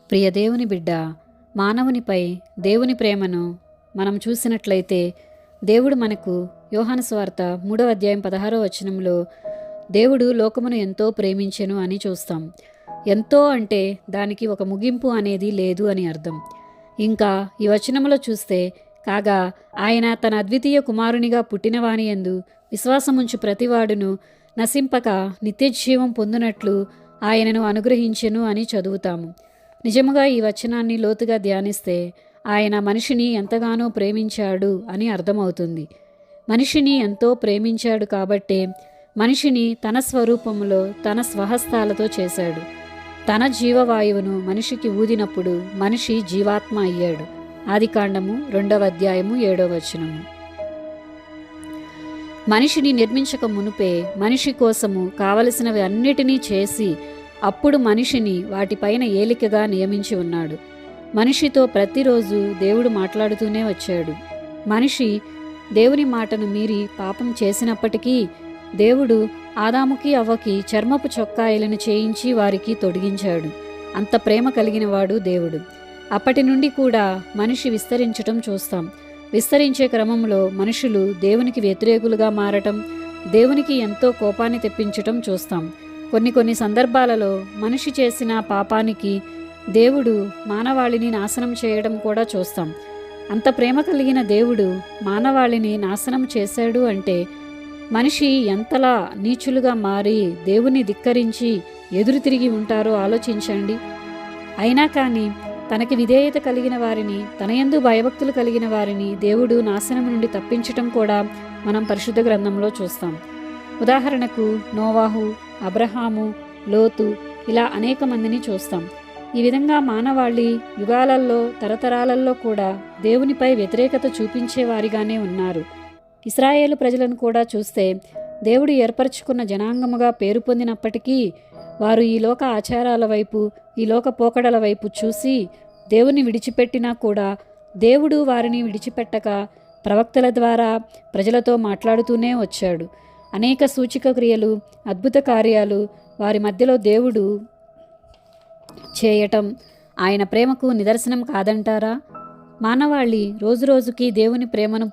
ప్రియ దేవుని బిడ్డ, మానవునిపై దేవుని ప్రేమను మనం చూసినట్లయితే దేవుడు మనకు యోహాను సువార్త 3వ అధ్యాయం 16వ వచనంలో దేవుడు లోకమును ఎంతో ప్రేమించెను అని చూస్తాం. ఎంతో అంటే దానికి ఒక ముగింపు అనేది లేదు అని అర్థం. ఇంకా ఈ వచనంలో చూస్తే, కాగా ఆయన తన అద్వితీయ కుమారునిగా పుట్టినవాని యందు విశ్వాసముంచు ప్రతివాడును నశింపక నిత్యజీవం పొందునట్లు ఆయనను అనుగ్రహించెను అని చదువుతాము. నిజముగా ఈ వచనాన్ని లోతుగా ధ్యానిస్తే ఆయన మనిషిని ఎంతగానో ప్రేమించాడు అని అర్థమవుతుంది. మనిషిని ఎంతో ప్రేమించాడు కాబట్టే మనిషిని తన స్వరూపంలో తన స్వహస్తాలతో చేశాడు. తన జీవవాయువును మనిషికి ఊదినప్పుడు మనిషి జీవాత్మ అయ్యాడు. ఆదికాండము 2వ అధ్యాయము 7వ వచనము. మనిషిని నిర్మించక మునుపే మనిషి కోసము కావలసినవి అన్నిటినీ చేసి అప్పుడు మనిషిని వాటిపైన ఏలికగా నియమించి ఉన్నాడు. మనిషితో ప్రతిరోజు దేవుడు మాట్లాడుతూనే వచ్చాడు. మనిషి దేవుని మాటను మీరి పాపం చేసినప్పటికీ దేవుడు ఆదాముకి అవ్వకి చర్మపు చొక్కాయలను చేయించి వారికి తొడిగించాడు. అంత ప్రేమ కలిగినవాడు దేవుడు. అప్పటి నుండి కూడా మనిషి విస్తరించటం చూస్తాం. విస్తరించే క్రమంలో మనుషులు దేవునికి వ్యతిరేకులుగా మారటం, దేవునికి ఎంతో కోపాన్ని తెప్పించటం చూస్తాం. కొన్ని సందర్భాలలో మనిషి చేసిన పాపానికి దేవుడు మానవాళిని నాశనం చేయడం కూడా చూస్తాం. అంత ప్రేమ కలిగిన దేవుడు మానవాళిని నాశనం చేశాడు అంటే మనిషి ఎంతలా నీచులుగా మారి దేవుని ధిక్కరించి ఎదురు తిరిగి ఉంటారో ఆలోచించండి. అయినా కానీ తనకి విధేయత కలిగిన వారిని, తన యందు భయభక్తులు కలిగిన వారిని దేవుడు నాశనం నుండి తప్పించటం కూడా మనం పరిశుద్ధ గ్రంథంలో చూస్తాం. ఉదాహరణకు నోవాహు, అబ్రహాము, లోతు, ఇలా అనేక మందిని చూస్తాం. ఈ విధంగా మానవాళి యుగాలలో తరతరాలలో కూడా దేవునిపై వ్యతిరేకత చూపించేవారిగానే ఉన్నారు. ఇశ్రాయేలు ప్రజలను కూడా చూస్తే దేవుడు ఏర్పరచుకున్న జనాంగముగా పేరు పొందినప్పటికీ వారు ఈ లోక ఆచారాల వైపు, ఈ లోక పోకడల వైపు చూసి దేవుని విడిచిపెట్టినా కూడా దేవుడు వారిని విడిచిపెట్టక ప్రవక్తల ద్వారా ప్రజలతో మాట్లాడుతూనే వచ్చాడు. అనేక సూచక క్రియలు, అద్భుత కార్యాలు వారి మధ్యలో దేవుడు చేయటం ఆయన ప్రేమకు నిదర్శనం కాదంటారా? మానవాళి రోజురోజుకి దేవుని ప్రేమను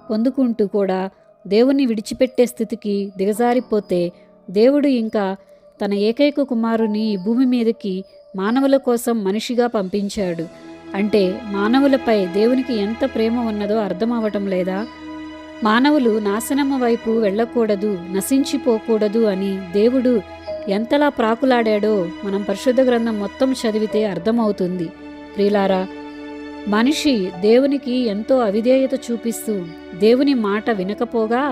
పొందుకుంటూ కూడా దేవుణ్ణి విడిచిపెట్టే స్థితికి దిగజారిపోతే దేవుడు ఇంకా తన ఏకైక కుమారుని ఈ భూమి మీదకి మానవుల కోసం మనిషిగా పంపించాడు. అంటే మానవులపై దేవునికి ఎంత ప్రేమ ఉన్నదో అర్థం అవటం లేదా? మానవులు నాశనము వైపు వెళ్ళకూడదు, నశించిపోకూడదు అని దేవుడు ఎంతలా ప్రాకులాడాడో మనం పరిశుద్ధ గ్రంథం మొత్తం చదివితే అర్థమవుతుంది. ప్రియులారా, మనిషి దేవునికి ఎంతో అవిధేయత చూపిస్తూ దేవుని మాట వినకపోగా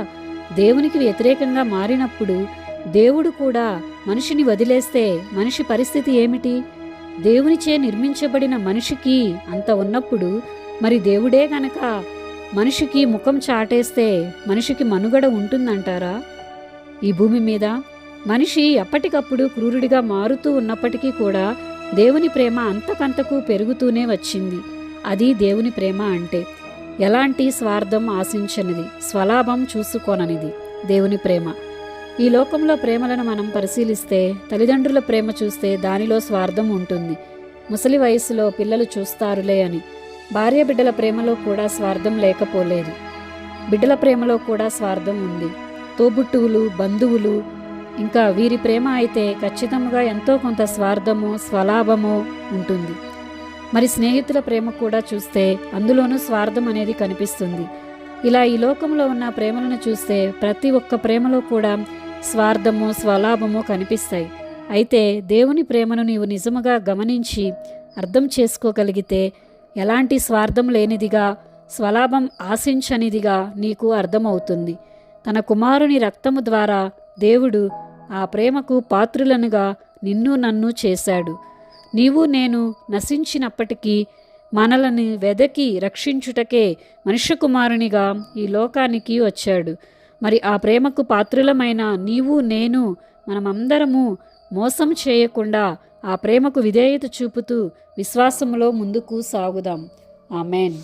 దేవునికి వ్యతిరేకంగా మారినప్పుడు దేవుడు కూడా మనిషిని వదిలేస్తే మనిషి పరిస్థితి ఏమిటి? దేవునిచే నిర్మించబడిన మనిషికి అంత ఉన్నప్పుడు మరి దేవుడే గనక మనిషికి ముఖం చాటేస్తే మనిషికి మనుగడ ఉంటుందంటారా? ఈ భూమి మీద మనిషి ఎప్పటికప్పుడు క్రూరుడిగా మారుతూ ఉన్నప్పటికీ కూడా దేవుని ప్రేమ అంతకంతకు పెరుగుతూనే వచ్చింది. అది దేవుని ప్రేమ అంటే. ఎలాంటి స్వార్థం ఆశించనిది, స్వలాభం చూసుకోననిది దేవుని ప్రేమ. ఈ లోకంలో ప్రేమలను మనం పరిశీలిస్తే తల్లిదండ్రుల ప్రేమ చూస్తే దానిలో స్వార్థం ఉంటుంది. ముసలి వయసులో పిల్లలు చూస్తారులే అని. భార్య బిడ్డల ప్రేమలో కూడా స్వార్థం లేకపోలేదు. బిడ్డల ప్రేమలో కూడా స్వార్థం ఉంది. తోబుట్టువులు, బంధువులు, ఇంకా వీరి ప్రేమ అయితే ఖచ్చితంగా ఎంతో కొంత స్వార్థము, స్వలాభము ఉంటుంది. మరి స్నేహితుల ప్రేమ కూడా చూస్తే అందులోనూ స్వార్థం అనేది కనిపిస్తుంది. ఇలా ఈ లోకంలో ఉన్న ప్రేమలను చూస్తే ప్రతి ఒక్క ప్రేమలో కూడా స్వార్థము, స్వలాభము కనిపిస్తాయి. అయితే దేవుని ప్రేమను నీవు నిజముగా గమనించి అర్థం చేసుకోగలిగితే ఎలాంటి స్వార్థం లేనిదిగా, స్వలాభం ఆశించనిదిగా నీకు అర్థమవుతుంది. తన కుమారుని రక్తము ద్వారా దేవుడు ఆ ప్రేమకు పాత్రులనుగా నిన్ను నన్ను చేశాడు. నీవు నేను నశించినప్పటికీ మనలను వెదకి రక్షించుటకే మనుష్య కుమారునిగా ఈ లోకానికి వచ్చాడు. మరి ఆ ప్రేమకు పాత్రులమైన నీవు నేను మనమందరము మోసం చేయకుండా ఆ ప్రేమకు విధేయత చూపుతూ విశ్వాసములో ముందుకు సాగుదాం. ఆమెన్.